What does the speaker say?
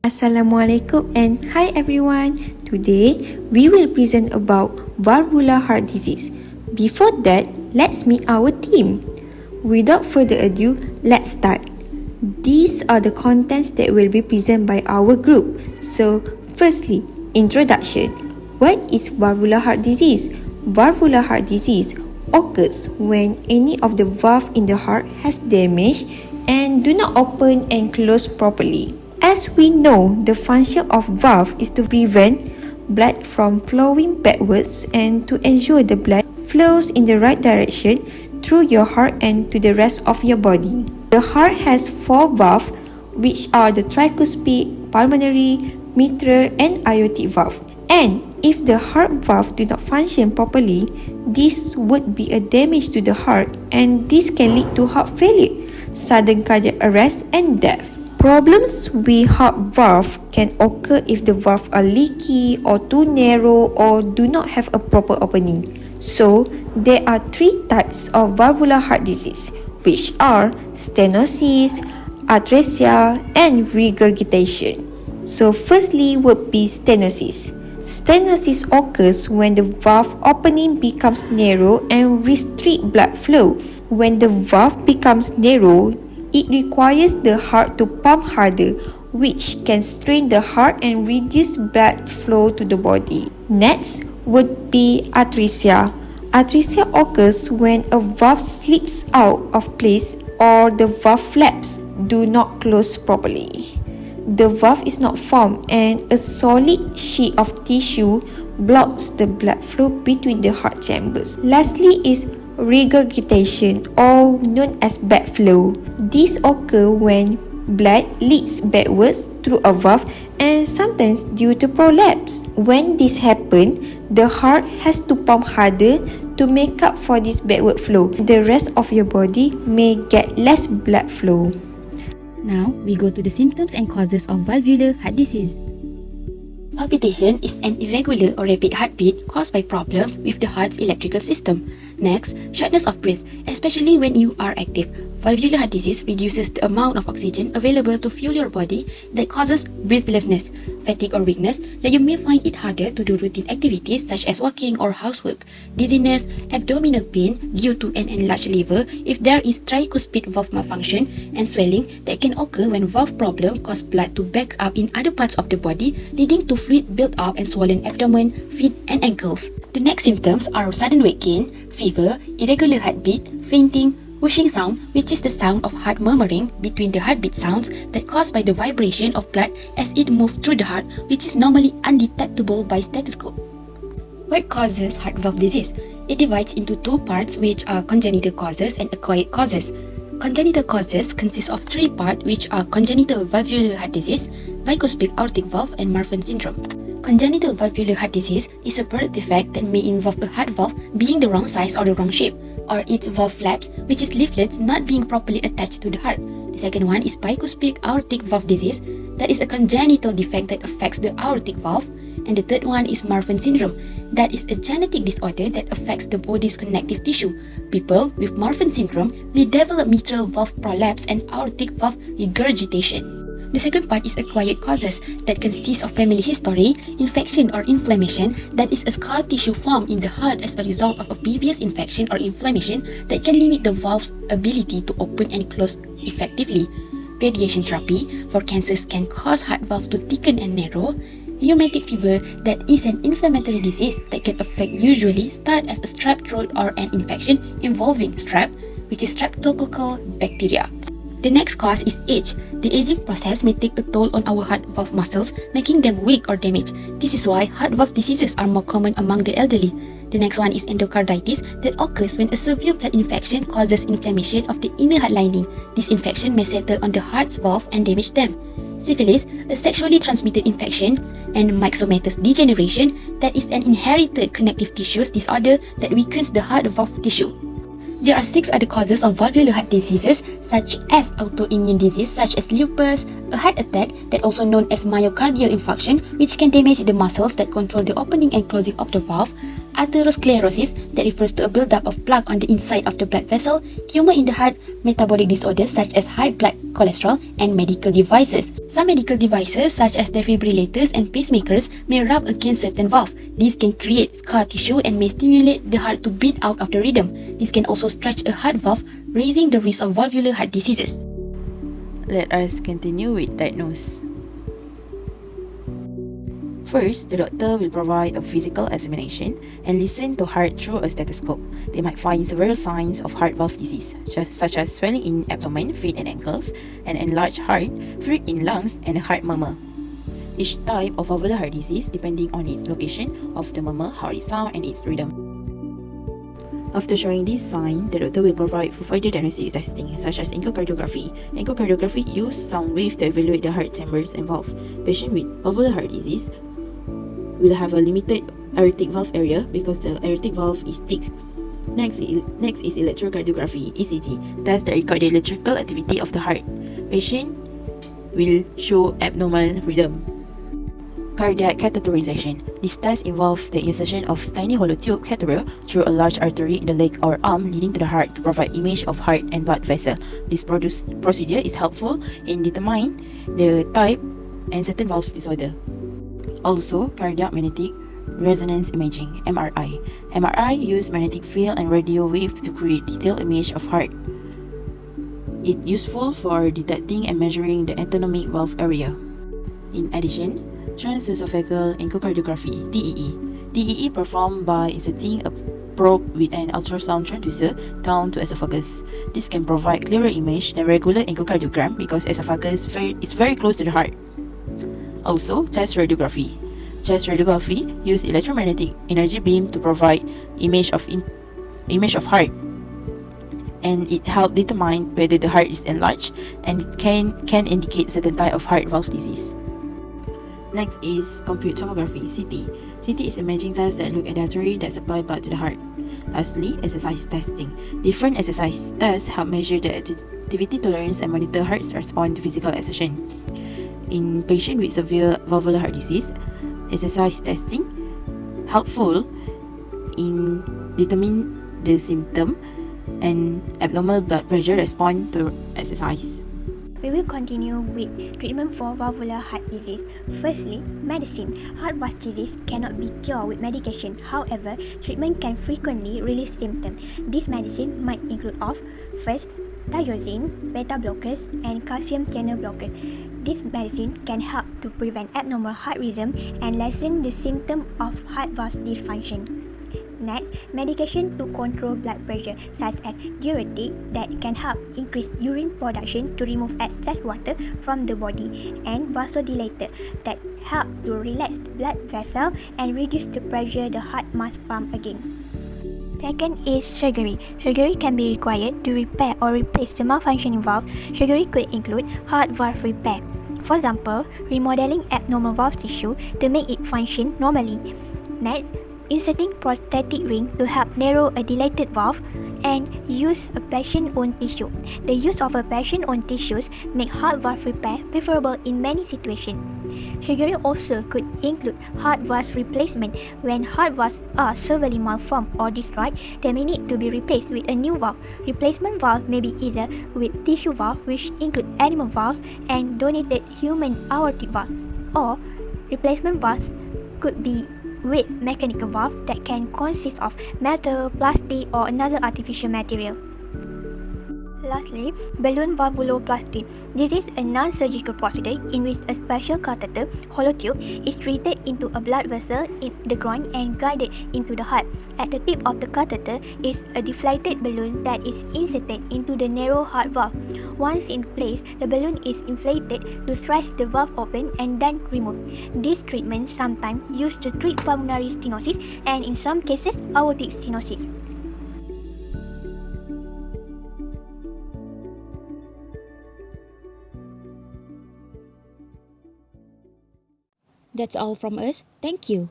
Assalamualaikum and hi everyone. Today we will present about valvular heart disease. Before that, let's meet our team. Without further ado, let's start. These are the contents that will be presented by our group. So, firstly, introduction. What is valvular heart disease? Valvular heart disease occurs when any of the valve in the heart has damage and do not open and close properly. As we know, the function of valve is to prevent blood from flowing backwards and to ensure the blood flows in the right direction through your heart and to the rest of your body. The heart has 4 valves, which are the tricuspid, pulmonary, mitral, and aortic valve. And if the heart valve do not function properly, this would be a damage to the heart and this can lead to heart failure, sudden cardiac arrest, and death. Problems with heart valve can occur if the valves are leaky or too narrow or do not have a proper opening. So, there are 3 types of valvular heart disease, which are stenosis, atresia, and regurgitation. So, firstly would be stenosis. Stenosis occurs when the valve opening becomes narrow and restrict blood flow. When the valve becomes narrow, it requires the heart to pump harder, which can strain the heart and reduce blood flow to the body. Next would be atresia. Atresia occurs when a valve slips out of place or the valve flaps do not close properly. The valve is not formed and a solid sheet of tissue blocks the blood flow between the heart chambers. Lastly is regurgitation, or known as backflow. This occurs when blood leaks backwards through a valve and sometimes due to prolapse. When this happens, the heart has to pump harder to make up for this backward flow. The rest of your body may get less blood flow. Now, we go to the symptoms and causes of valvular heart disease. Palpitation is an irregular or rapid heartbeat caused by problems with the heart's electrical system. Next, shortness of breath, especially when you are active. Valvular heart disease reduces the amount of oxygen available to fuel your body that causes breathlessness, fatigue or weakness that you may find it harder to do routine activities such as walking or housework, dizziness, abdominal pain due to an enlarged liver if there is tricuspid valve malfunction, and swelling that can occur when valve problem cause blood to back up in other parts of the body, leading to fluid build-up and swollen abdomen, feet, and ankles. The next symptoms are sudden weight gain, fever, irregular heartbeat, fainting, whooshing sound, which is the sound of heart murmuring between the heartbeat sounds that caused by the vibration of blood as it moves through the heart, which is normally undetectable by stethoscope. What causes heart valve disease? It divides into 2 parts, which are congenital causes and acquired causes. Congenital causes consist of 3 parts, which are congenital valvular heart disease, bicuspid aortic valve, and Marfan syndrome. Congenital valvular heart disease is a birth defect that may involve a heart valve being the wrong size or the wrong shape, or its valve flaps, which is leaflets, not being properly attached to the heart. The second one is bicuspid aortic valve disease, that is a congenital defect that affects the aortic valve. And the third one is Marfan syndrome, that is a genetic disorder that affects the body's connective tissue. People with Marfan syndrome may develop mitral valve prolapse and aortic valve regurgitation. The second part is acquired causes, that consists of family history, infection or inflammation, that is a scar tissue formed in the heart as a result of a previous infection or inflammation that can limit the valve's ability to open and close effectively. Radiation therapy for cancers can cause heart valve to thicken and narrow. Rheumatic fever, that is an inflammatory disease that can usually start as a strep throat or an infection involving strep, which is streptococcal bacteria. The next cause is age. The aging process may take a toll on our heart valve muscles, making them weak or damaged. This is why heart valve diseases are more common among the elderly. The next one is endocarditis, that occurs when a severe blood infection causes inflammation of the inner heart lining. This infection may settle on the heart's valve and damage them. Syphilis, a sexually transmitted infection, and myxomatous degeneration, that is an inherited connective tissues disorder that weakens the heart valve tissue. There are 6 other causes of valvular heart diseases, such as autoimmune disease such as lupus, a heart attack that also known as myocardial infarction, which can damage the muscles that control the opening and closing of the valve, atherosclerosis, that refers to a buildup of plaque on the inside of the blood vessel, tumor in the heart, metabolic disorders such as high blood cholesterol, and medical devices. Some medical devices such as defibrillators and pacemakers may rub against certain valves. This can create scar tissue and may stimulate the heart to beat out of the rhythm. This can also stretch a heart valve, raising the risk of valvular heart diseases. Let us continue with diagnosis. First, the doctor will provide a physical examination and listen to heart through a stethoscope. They might find several signs of heart valve disease, such as swelling in abdomen, feet and ankles, an enlarged heart, fluid in lungs, and a heart murmur. Each type of valvular heart disease depending on its location of the murmur, how it sounds, and its rhythm. After showing this sign, the doctor will provide for further diagnostic testing such as echocardiography. Echocardiography uses sound waves to evaluate the heart chambers and valve. Patients with valvular heart disease will have a limited aortic valve area because the aortic valve is thick. Next is electrocardiography, ECG, tests that record the electrical activity of the heart. Patient will show abnormal rhythm. Cardiac catheterization. This test involves the insertion of tiny hollow tube catheter through a large artery in the leg or arm leading to the heart to provide image of heart and blood vessel. This procedure is helpful in determining the type and certain valve disorder. Also, cardiac magnetic resonance imaging, MRI. MRI uses magnetic field and radio waves to create detailed image of heart. It's useful for detecting and measuring the autonomic valve area. In addition, transesophageal echocardiography, TEE. TEE performed by inserting a probe with an ultrasound transducer down to esophagus. This can provide clearer image than regular echocardiogram because esophagus is very close to the heart. Also, chest radiography. Chest radiography uses electromagnetic energy beam to provide image of heart, and it helps determine whether the heart is enlarged, and it can indicate certain type of heart valve disease. Next is compute tomography, CT. CT is imaging test that look at the artery that supply blood to the heart. Lastly, exercise testing. Different exercise tests help measure the activity tolerance and monitor heart's response to physical exertion. In patients with severe valvular heart disease, exercise testing helpful in determining the symptom and abnormal blood pressure response to exercise. We will continue with treatment for valvular heart disease. Firstly, medicine. Heart valve disease cannot be cured with medication. However, treatment can frequently relieve symptoms. This medicine might include first, tyrosine, beta blockers, and calcium channel blockers. This medicine can help to prevent abnormal heart rhythm and lessen the symptom of heart valve dysfunction. Next, medication to control blood pressure such as diuretic that can help increase urine production to remove excess water from the body, and vasodilator that help to relax the blood vessel and reduce the pressure the heart must pump again. Second is surgery. Surgery can be required to repair or replace the malfunctioning valve. Surgery could include heart valve repair. For example, remodeling abnormal valve tissue to make it function normally. Next, inserting prosthetic ring to help narrow a dilated valve, and use a patient-owned tissue. The use of a patient-owned tissues make heart valve repair preferable in many situations. Surgery also could include heart valve replacement. When heart valves are severely malformed or destroyed, they may need to be replaced with a new valve. Replacement valve may be either with tissue valve, which include animal valves and donated human aortic valve, or replacement valves could be with mechanical valve that can consist of metal, plastic, or another artificial material. Lastly, balloon valvuloplasty. This is a non-surgical procedure in which a special catheter, hollow tube, is treated into a blood vessel in the groin and guided into the heart. At the tip of the catheter is a deflated balloon that is inserted into the narrow heart valve. Once in place, the balloon is inflated to stretch the valve open and then removed. This treatment is sometimes used to treat pulmonary stenosis and in some cases aortic stenosis. That's all from us. Thank you.